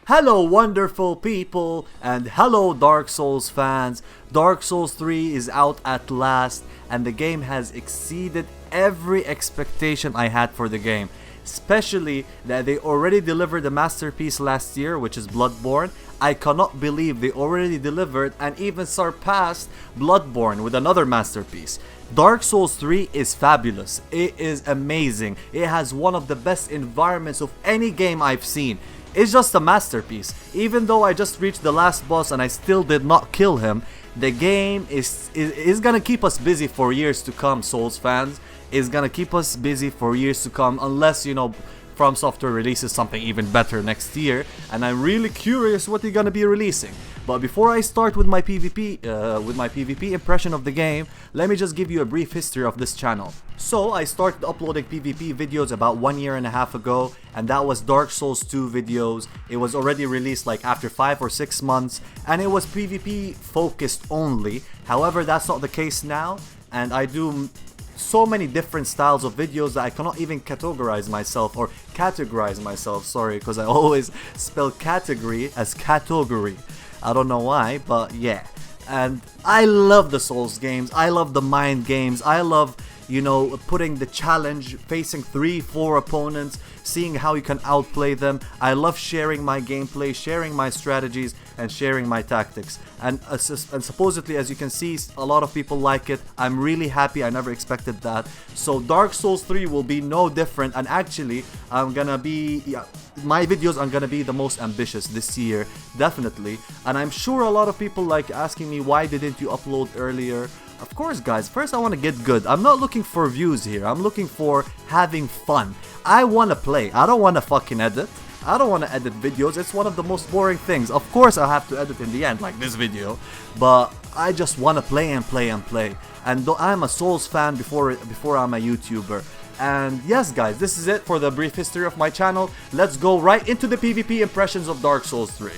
Hello wonderful people, and hello Dark Souls fans. Dark Souls 3 is out at last, and the game has exceeded every expectation I had for the game. Especially that they already delivered a masterpiece last year, which is Bloodborne. I cannot believe they already delivered and even surpassed Bloodborne with another masterpiece. Dark Souls 3 is fabulous. It is amazing. It has one of the best environments of any game I've seen. It's just a masterpiece. Even though I just reached the last boss and I still did not kill him, the game is gonna keep us busy for years to come, Souls fans. It's gonna keep us busy for years to come, unless, you know, From Software releases something even better next year, and I'm really curious what they're gonna be releasing. But before I start with my PvP impression of the game, let me just give you a brief history of this channel. So I started uploading PvP videos about 1.5 years ago, and that was Dark Souls 2 videos. It was already released like after 5 or 6 months, and it was PvP focused only. However, that's not the case now, and I do so many different styles of videos that I cannot even categorize myself, sorry, because I always spell category as category. I don't know why, but yeah. And I love the Souls games, I love the mind games, I love, you know, putting the challenge, facing 3-4 opponents, seeing how you can outplay them. I love sharing my gameplay, sharing my strategies, and sharing my tactics. And supposedly, as you can see, a lot of people like it. I'm really happy. I never expected that. So Dark Souls 3 will be no different. And actually, my videos are gonna be the most ambitious this year, definitely. And I'm sure a lot of people like asking me, why didn't you upload earlier? Of course, guys, first I want to get good. I'm not looking for views here. I'm looking for having fun. I want to play. I don't want to fucking edit. I don't want to edit videos. It's one of the most boring things. Of course, I'll have to edit in the end, like this video. But I just want to play and play and play. And I'm a Souls fan before I'm a YouTuber. And yes, guys, this is it for the brief history of my channel. Let's go right into the PvP impressions of Dark Souls 3.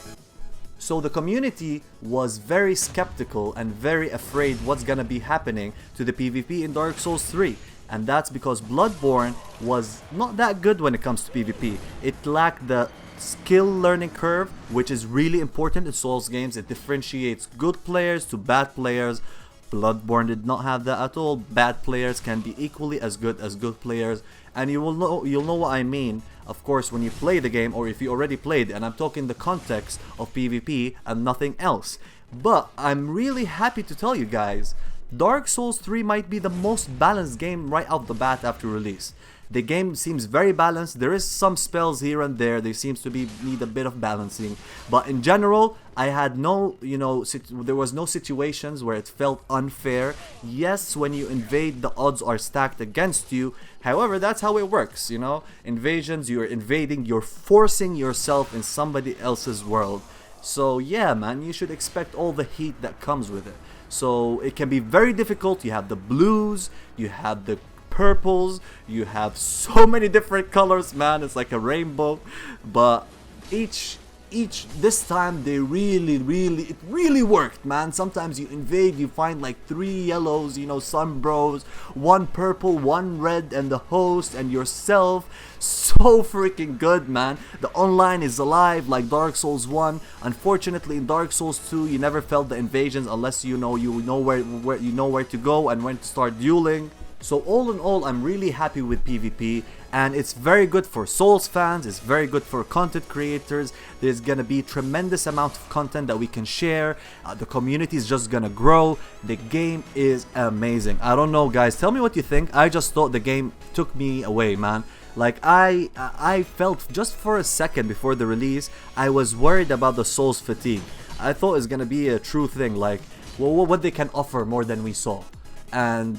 So the community was very skeptical and very afraid what's gonna be happening to the PvP in Dark Souls 3. And that's because Bloodborne was not that good when it comes to PvP. It lacked the skill learning curve, which is really important in Souls games. It differentiates good players to bad players. Bloodborne did not have that at all. Bad players can be equally as good players, and you'll know what I mean, of course, when you play the game, or if you already played, and I'm talking the context of PvP and nothing else. But I'm really happy to tell you guys, Dark Souls 3 might be the most balanced game right off the bat after release. The game seems very balanced. There is some spells here and there. There seems to need a bit of balancing. But in general, I had no, there was no situations where it felt unfair. Yes, when you invade, the odds are stacked against you. However, that's how it works, you know. Invasions, you're invading, you're forcing yourself in somebody else's world. So yeah, man, you should expect all the heat that comes with it. So it can be very difficult. You have the blues, you have the purples, you have so many different colors, man. It's like a rainbow. But this time they it really worked, man. Sometimes you invade, you find like 3 yellows, you know, some bros, 1 purple, 1 red, and the host and yourself. So freaking good, man. The online is alive like Dark Souls 1. Unfortunately, in Dark Souls 2, you never felt the invasions unless you know where to go and when to start dueling. So all in all, I'm really happy with PvP, and it's very good for Souls fans, it's very good for content creators. There's gonna be tremendous amount of content that we can share. The community is just gonna grow. The game is amazing. I don't know, guys, tell me what you think. I just thought the game took me away, man. Like I felt just for a second before the release, I was worried about the Souls fatigue. I thought it's gonna be a true thing, like, well, what they can offer more than we saw. And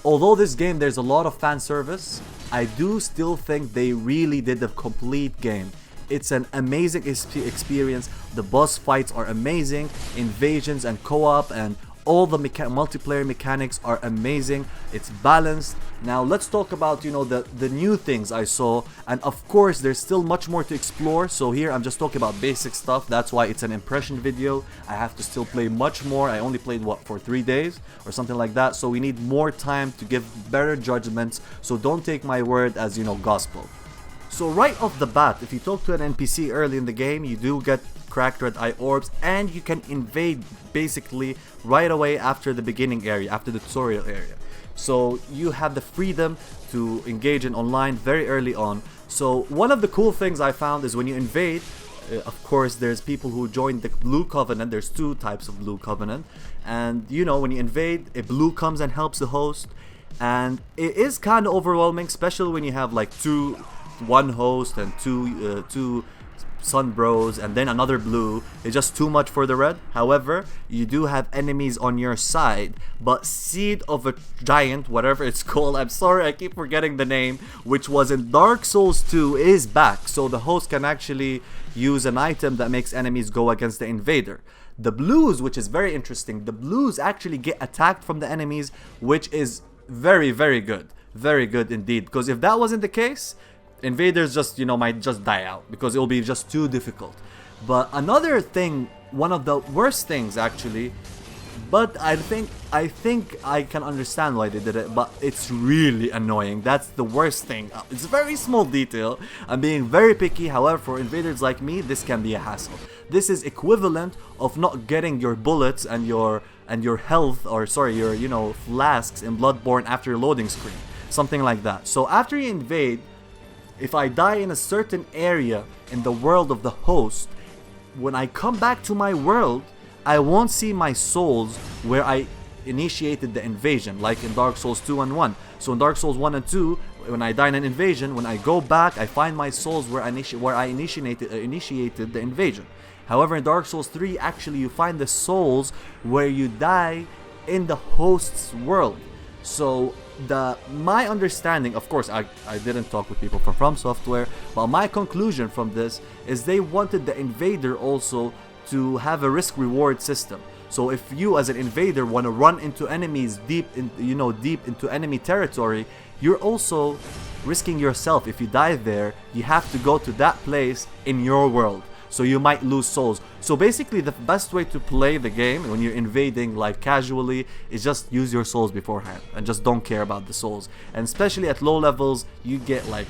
although this game, there's a lot of fan service, I do still think they really did a complete game. It's an amazing experience. The boss fights are amazing. Invasions and co-op and all the multiplayer mechanics are amazing. It's balanced. Now let's talk about, you know, the new things I saw, and of course there's still much more to explore. So here I'm just talking about basic stuff. That's why it's an impression video. I have to still play much more. I only played for 3 days or something like that, so we need more time to give better judgments. So don't take my word as, you know, gospel. So right off the bat, if you talk to an NPC early in the game, you do get cracked red eye orbs, and you can invade basically right away after the beginning area, after the tutorial area. So you have the freedom to engage in online very early on. So one of the cool things I found is when you invade, of course there's people who join the Blue Covenant. There's two types of Blue Covenant, and you know, when you invade, a blue comes and helps the host, and it is kind of overwhelming, especially when you have like one host and two Sun Bros and then another blue. It's just too much for the red. However, you do have enemies on your side, but Seed of a Giant, whatever it's called, I'm sorry, I keep forgetting the name, which was in Dark Souls 2, is back. So the host can actually use an item that makes enemies go against the invader. The blues, which is very interesting, the blues actually get attacked from the enemies, which is very, very good. Very good indeed, because if that wasn't the case, invaders just, you know, might just die out because it will be just too difficult. But another thing, one of the worst things actually, but I think I can understand why they did it, but it's really annoying. That's the worst thing. It's a very small detail. I'm being very picky. However, for invaders like me, this can be a hassle. This is equivalent of not getting your bullets and your health, or sorry, your, you know, flasks in Bloodborne after your loading screen, something like that. So after you invade, if I die in a certain area in the world of the host, when I come back to my world, I won't see my souls where I initiated the invasion, like in Dark Souls 2 and 1. So in Dark Souls 1 and 2, when I die in an invasion, when I go back, I find my souls where I initiated the invasion. However, in Dark Souls 3, actually you find the souls where you die in the host's world. So my understanding, of course, I didn't talk with people from Software, but my conclusion from this is they wanted the invader also to have a risk-reward system. So if you as an invader want to run into enemies deep into enemy territory, you're also risking yourself. If you die there, you have to go to that place in your world. So you might lose souls. So basically the best way to play the game when you're invading like casually is just use your souls beforehand and just don't care about the souls. And especially at low levels, you get like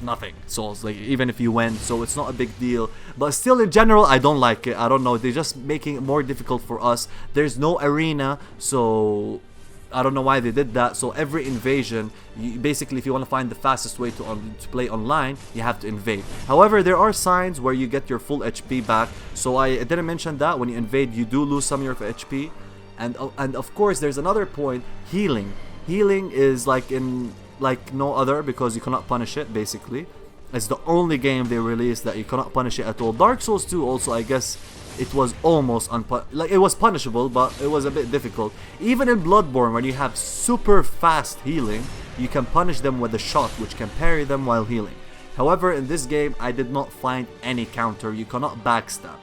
nothing souls, like even if you win, so it's not a big deal. But still, in general, I don't like it. I don't know, they're just making it more difficult for us. There's no arena, so I don't know why they did that. So every invasion, basically, if you want to find the fastest way to play online, you have to invade. However, there are signs where you get your full HP back. So I didn't mention that when you invade, you do lose some of your HP. And of course, there's another point: healing. Healing is like no other, because you cannot punish it. Basically, it's the only game they released that you cannot punish it at all. Dark Souls 2 also, I guess, it was almost it was punishable, but it was a bit difficult. Even in Bloodborne, when you have super fast healing, you can punish them with a shot which can parry them while healing. However, in this game, I did not find any counter. You cannot backstab.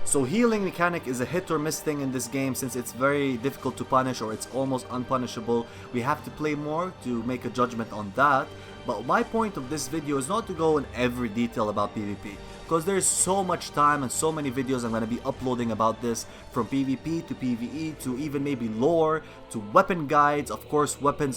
So healing mechanic is a hit or miss thing in this game, since it's very difficult to punish, or it's almost unpunishable. We have to play more to make a judgment on that. But my point of this video is not to go in every detail about PvP, because there's so much time and so many videos I'm going to be uploading about this, from PvP to PvE to even maybe lore to weapon guides. Of course, weapons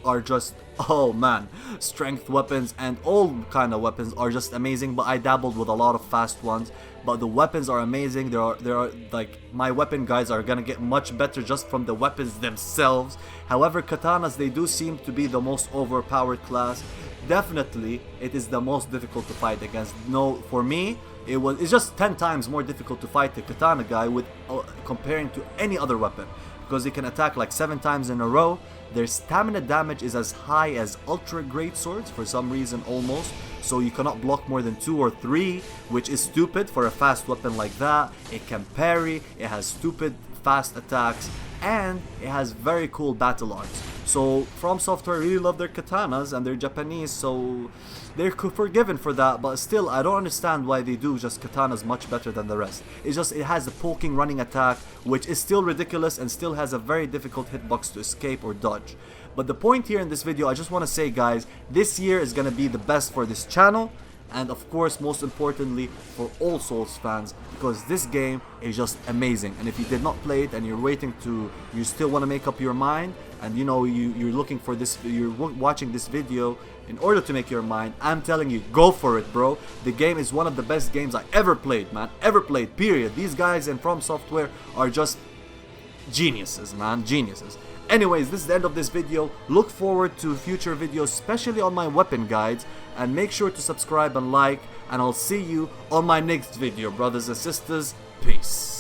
are just, oh man, strength weapons and all kind of weapons are just amazing, but I dabbled with a lot of fast ones. But the weapons are amazing. There are like, my weapon guides are gonna get much better just from the weapons themselves. However, katanas, they do seem to be the most overpowered class. Definitely, it is the most difficult to fight against. No, for me, it's just 10 times more difficult to fight the katana guy with comparing to any other weapon, because they can attack like 7 times in a row. Their stamina damage is as high as ultra great swords for some reason, almost. So you cannot block more than 2 or 3, which is stupid for a fast weapon like that. It can parry, it has stupid fast attacks, and it has very cool battle arts. So From Software really love their katanas, and they're Japanese, so they're forgiven for that. But still, I don't understand why they do just katanas much better than the rest. It's just, it has a poking running attack, which is still ridiculous and still has a very difficult hitbox to escape or dodge. But the point here in this video, I just want to say, guys, this year is going to be the best for this channel. and of course most importantly for all Souls fans, because this game is just amazing. And if you did not play it and you still want to make up your mind, and you know you're looking for this, you're watching this video in order to make your mind, I'm telling you, go for it, bro. The game is one of the best games I ever played, man, ever played, period. These guys in From Software are just geniuses, man, geniuses. Anyways, this is the end of this video. Look forward to future videos, especially on my weapon guides, and make sure to subscribe and like, and I'll see you on my next video, brothers and sisters. Peace.